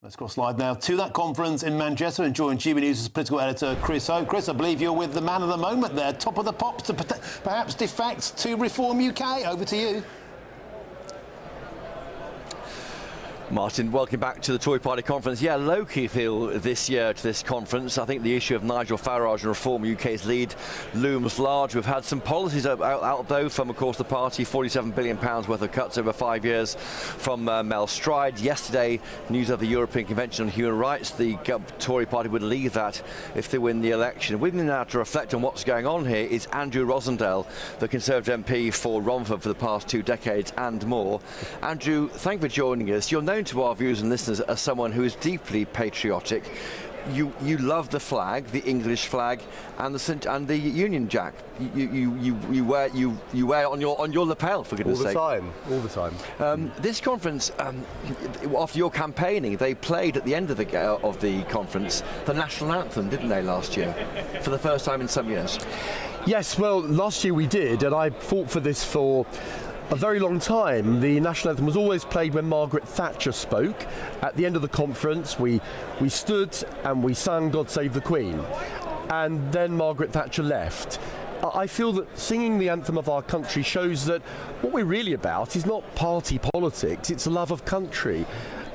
Let's cross live now to that conference in Manchester and join GB News' political editor Chris O. Chris, I believe you're with the man of the moment there, top of the pops to perhaps defect to Reform UK. Over to you. Martin, welcome back to the Tory Party conference. Yeah, low-key feel this year to this conference. I think the issue of Nigel Farage and Reform UK's lead looms large. We've had some policies out though from, of course, the party, £47 billion worth of cuts over 5 years from Mel Stride. Yesterday, news of the European Convention on Human Rights. The Tory Party would leave that if they win the election. With me now to reflect on what's going on here is Andrew Rosindell, the Conservative MP for Romford for the past 2 decades and more. Andrew, thank you for joining us. You're known to our viewers and listeners as someone who is deeply patriotic. You love the flag, the English flag, and the Union Jack. You wear it on your lapel, for goodness' sake. All the time. This conference, after your campaigning, they played at the end of the conference the national anthem, didn't they, last year, for the first time in some years? Yes, well, last year we did, and I fought for this for a very long time. The national anthem was always played when Margaret Thatcher spoke. At the end of the conference, we stood and we sang God Save the Queen. And then Margaret Thatcher left. I feel that singing the anthem of our country shows that what we're really about is not party politics, it's a love of country.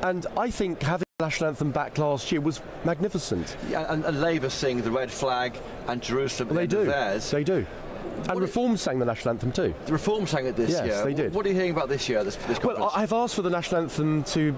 And I think having the national anthem back last year was magnificent. Yeah, and Labour sing the red flag and Jerusalem. Well, they do. They do. And Reform sang the national anthem too. The Reform sang it this year. Yes, they did. What are you hearing about this year, this conference? Well, I've asked for the national anthem to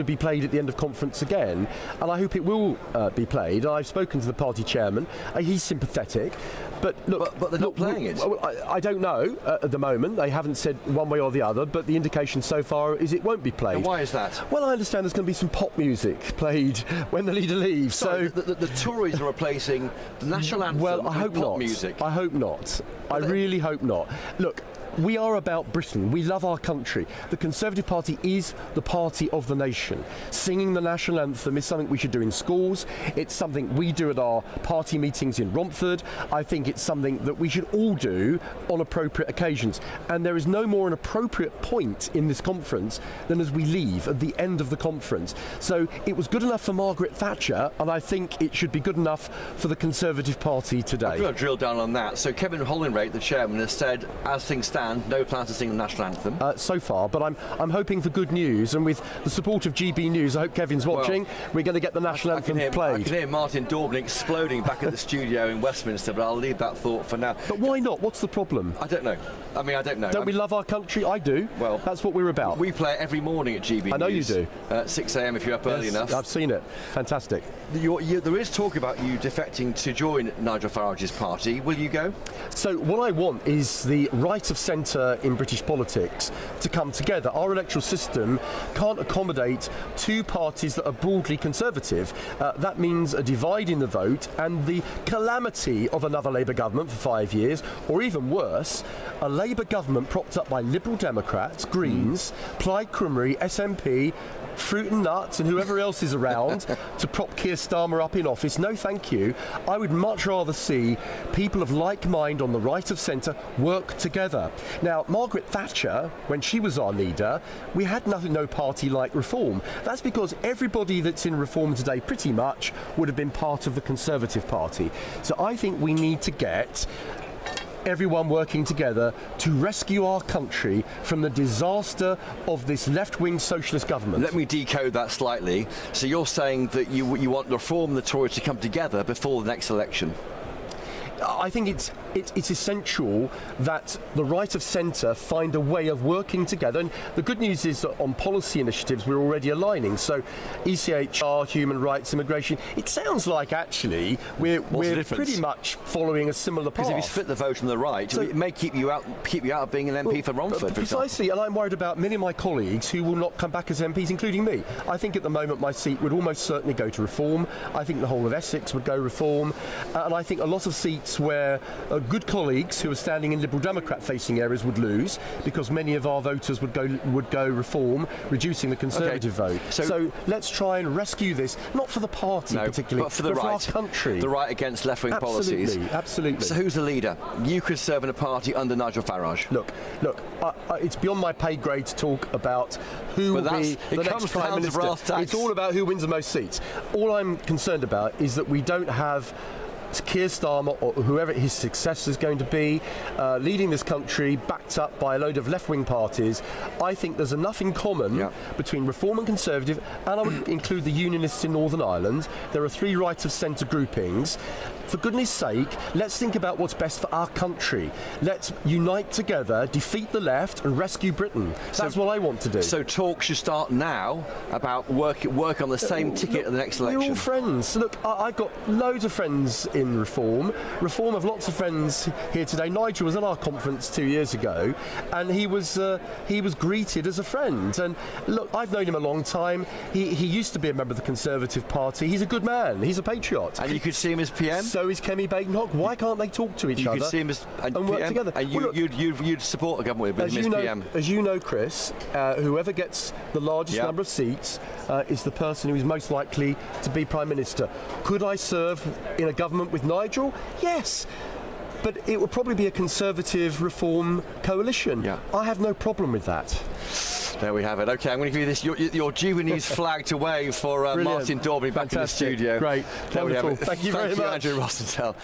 be played at the end of conference again, and I hope it will be played. I've spoken to the party chairman. He's sympathetic. But look, but they're not playing it. I don't know at the moment. They haven't said one way or the other, but the indication so far is it won't be played. And why is that? Well, I understand there's going to be some pop music played when the leader leaves. Sorry, so the Tories are replacing the national anthem with pop music. I hope not. I really hope not. Look, we are about Britain. We love our country. The Conservative Party is the party of the nation. Singing the national anthem is something we should do in schools. It's something we do at our party meetings in Romford. I think it's something that we should all do on appropriate occasions. And there is no more an appropriate point in this conference than as we leave at the end of the conference. So it was good enough for Margaret Thatcher, and I think it should be good enough for the Conservative Party today. I've got to drill down on that. So Kevin Hollingray, the chairman, has said, as things stand, no plans to sing the national anthem so far, but I'm hoping for good news, and with the support of GB News, I hope Kevin's watching. We're going to get the national anthem played. I can hear Martin Daubin exploding back at the studio in Westminster, but I'll leave that thought for now. But why not? What's the problem? I don't know. I don't know. Don't we love our country? I do. Well, that's what we're about. We play it every morning at GB News. I know you do. 6 a.m. if you're up early enough. I've seen it. Fantastic. There is talk about you defecting to join Nigel Farage's party. Will you go? So what I want is the right of centre in British politics to come together. Our electoral system can't accommodate two parties that are broadly conservative. That means a divide in the vote and the calamity of another Labour government for 5 years, or even worse, a Labour government propped up by Liberal Democrats, Greens, Plaid Cymru, SNP, Fruit and Nuts and whoever else is around to prop Keir Starmer up in office. No thank you. I would much rather see people of like mind on the right of centre work together. Now, Margaret Thatcher, when she was our leader, we had no party like Reform. That's because everybody that's in Reform today pretty much would have been part of the Conservative Party. So I think we need to get everyone working together to rescue our country from the disaster of this left-wing socialist government. Let me decode that slightly. So you're saying that you want Reform and the Tories to come together before the next election? I think it's essential that the right of centre find a way of working together. And the good news is that on policy initiatives we're already aligning. So ECHR, human rights, immigration, it sounds like actually we're pretty much following a similar path. Because if you split the vote on the right, so it may keep you out of being an MP for Romford, precisely, and I'm worried about many of my colleagues who will not come back as MPs, including me. I think at the moment my seat would almost certainly go to Reform. I think the whole of Essex would go Reform. And I think a lot of seats seats where good colleagues who are standing in Liberal Democrat facing areas would lose, because many of our voters would go Reform, reducing the Conservative vote. So let's try and rescue this, not for the party particularly, but for the right, for our country. The right against left-wing policies. Absolutely. So who's the leader? You could serve in a party under Nigel Farage. Look, it's beyond my pay grade to talk about who will be the next Prime Minister. It's all about who wins the most seats. All I'm concerned about is that we don't have Keir Starmer or whoever his successor is going to be leading this country, backed up by a load of left-wing parties. I think there's enough in common between Reform and Conservative, and I would include the Unionists in Northern Ireland. There are 3 right-of-centre groupings. For goodness sake, let's think about what's best for our country. Let's unite together, defeat the left and rescue Britain. That's what I want to do. So talk should start now about work on the same ticket at the next election. We're all friends. Look, I've got loads of friends in Reform. Reform have lots of friends here today. Nigel was at our conference 2 years ago, and he was greeted as a friend. And look, I've known him a long time. He used to be a member of the Conservative Party. He's a good man. He's a patriot. And you could see him as PM? So is Kemi Bakenhock. Why can't they talk to each other? You could see him as and PM, work together. And you'd support a government with him as PM. As you know, Chris, whoever gets the largest number of seats is the person who is most likely to be Prime Minister. Could I serve in a government with Nigel? Yes. But it would probably be a Conservative Reform coalition. I have no problem with that. There we have it. OK, I'm going to give you this, your Jubilees flag to wave for Martin Daubney back in the studio. Great. There we have it. Thank you very much. Andrew Rosindell.